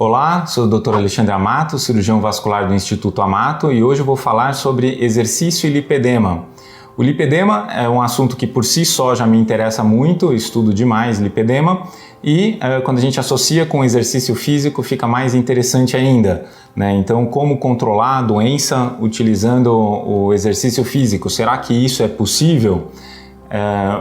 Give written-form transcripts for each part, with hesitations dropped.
Olá, sou o Dr. Alexandre Amato, cirurgião vascular do Instituto Amato, e hoje eu vou falar sobre exercício e lipedema. O lipedema é um assunto que por si só já me interessa muito, eu estudo demais lipedema, e quando a gente associa com o exercício físico fica mais interessante ainda, né? Então, como controlar a doença utilizando o exercício físico? Será que isso é possível?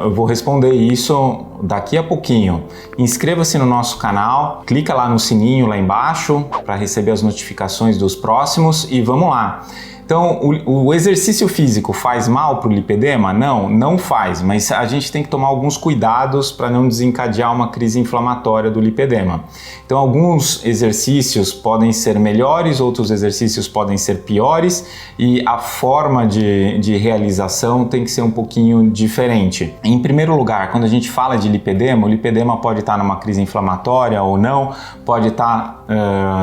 Eu vou responder isso daqui a pouquinho. Inscreva-se no nosso canal, clica lá no sininho lá embaixo para receber as notificações dos próximos e vamos lá. Então, o exercício físico faz mal para o lipedema? Não, não faz, mas a gente tem que tomar alguns cuidados para não desencadear uma crise inflamatória do lipedema. Então, alguns exercícios podem ser melhores, outros exercícios podem ser piores e a forma de realização tem que ser um pouquinho diferente. Em primeiro lugar, quando a gente fala de lipedema, o lipedema pode estar numa crise inflamatória ou não, pode estar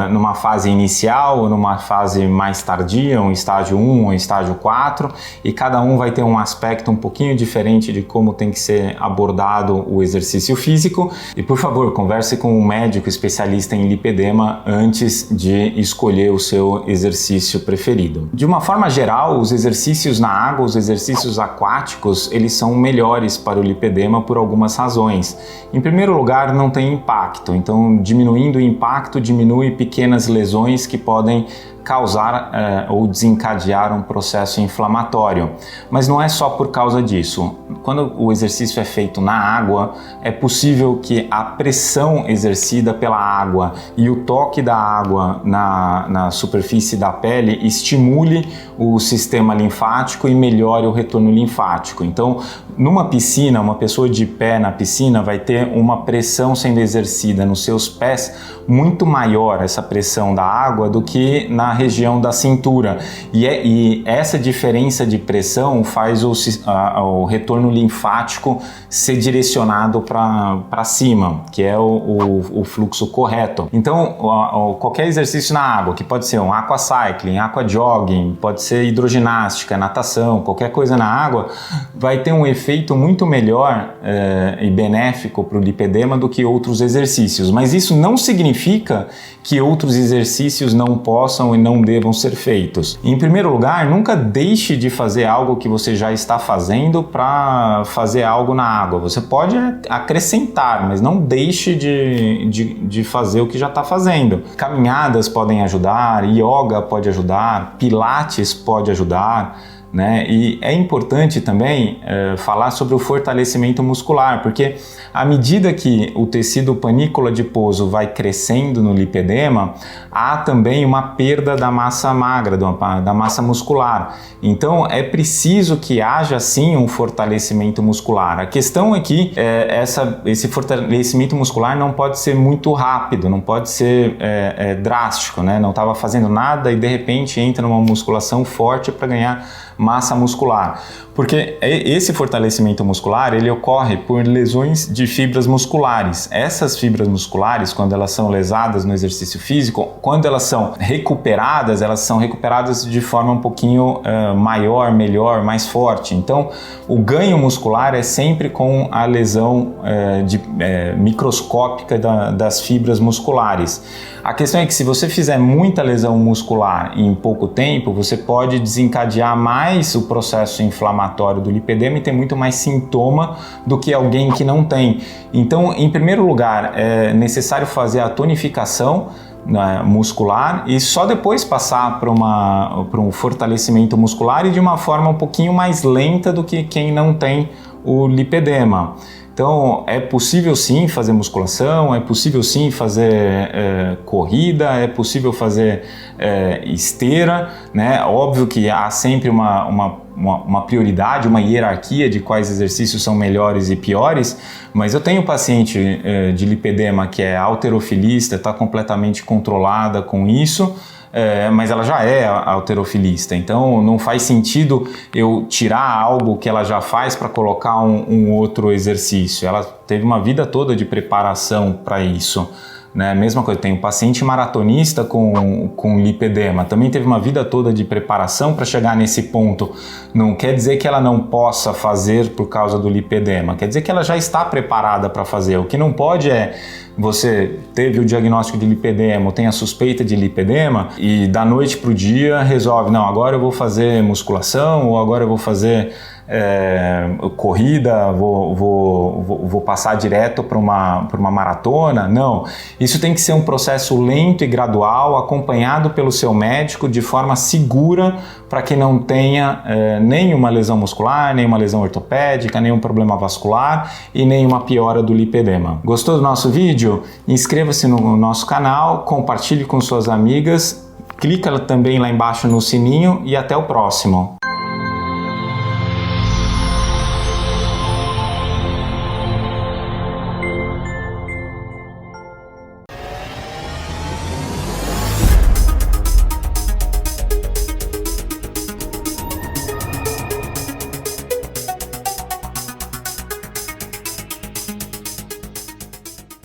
numa fase inicial ou numa fase mais tardia, um estágio 1 ou estágio 4, e cada um vai ter um aspecto um pouquinho diferente de como tem que ser abordado o exercício físico. E por favor, converse com um médico especialista em lipedema antes de escolher o seu exercício preferido. De uma forma geral, os exercícios na água, os exercícios aquáticos, eles são melhores para o lipedema por algumas razões. Em primeiro lugar, não tem impacto, então diminuindo o impacto diminui pequenas lesões que podem causar ou desencadear um processo inflamatório. Mas não é só por causa disso. Quando o exercício é feito na água, é possível que a pressão exercida pela água e o toque da água na superfície da pele estimule o sistema linfático e melhore o retorno linfático. Então, numa piscina, uma pessoa de pé na piscina vai ter uma pressão sendo exercida nos seus pés muito maior, essa pressão da água, do que na região da cintura. E essa diferença de pressão faz o retorno linfático ser direcionado para cima, que é o fluxo correto. Então, qualquer exercício na água, que pode ser um aquacycling, aquajogging, pode ser hidroginástica, natação, qualquer coisa na água, vai ter um efeito muito melhor e benéfico para o lipedema do que outros exercícios. Mas isso não significa que outros exercícios não possam e não devam ser feitos. Em primeiro lugar, nunca deixe de fazer algo que você já está fazendo para fazer algo na água. Você pode acrescentar, mas não deixe de fazer o que já está fazendo. Caminhadas podem ajudar, yoga pode ajudar, pilates pode ajudar, né? E é importante também falar sobre o fortalecimento muscular, porque à medida que o tecido panícula adiposo vai crescendo no lipedema, há também uma perda da massa magra, da massa muscular. Então é preciso que haja sim um fortalecimento muscular. A questão é que esse fortalecimento muscular não pode ser muito rápido, não pode ser drástico, né? Não estava fazendo nada e de repente entra numa musculação forte para ganhar massa muscular, porque esse fortalecimento muscular ele ocorre por lesões de fibras musculares. Essas fibras musculares, quando elas são lesadas no exercício físico, quando elas são recuperadas de forma um pouquinho maior, melhor, mais forte. Então, o ganho muscular é sempre com a lesão microscópica das fibras musculares. A questão é que se você fizer muita lesão muscular em pouco tempo, você pode desencadear mais o processo inflamatório do lipedema e ter muito mais sintoma do que alguém que não tem. Então, em primeiro lugar, é necessário fazer a tonificação muscular e só depois passar para um fortalecimento muscular e de uma forma um pouquinho mais lenta do que quem não tem o lipedema. Então, é possível sim fazer musculação, é possível sim fazer corrida, é possível fazer esteira, né? Óbvio que há sempre uma prioridade, uma hierarquia de quais exercícios são melhores e piores, mas eu tenho paciente de lipedema que é halterofilista, está completamente controlada com isso, mas ela já é halterofilista, então não faz sentido eu tirar algo que ela já faz para colocar um outro exercício. Ela teve uma vida toda de preparação para isso, né? Mesma coisa, tem um paciente maratonista com lipedema, também teve uma vida toda de preparação para chegar nesse ponto. Não quer dizer que ela não possa fazer por causa do lipedema, quer dizer que ela já está preparada para fazer. O que não pode é você teve o diagnóstico de lipedema, ou tem a suspeita de lipedema e da noite para o dia resolve, não, agora eu vou fazer musculação ou agora eu vou fazer corrida, vou passar direto para uma maratona. Não, isso tem que ser um processo lento e gradual, acompanhado pelo seu médico de forma segura para que não tenha nenhuma lesão muscular, nenhuma lesão ortopédica, nenhum problema vascular e nenhuma piora do lipedema. Gostou do nosso vídeo? Inscreva-se no nosso canal, compartilhe com suas amigas, clica também lá embaixo no sininho e até o próximo.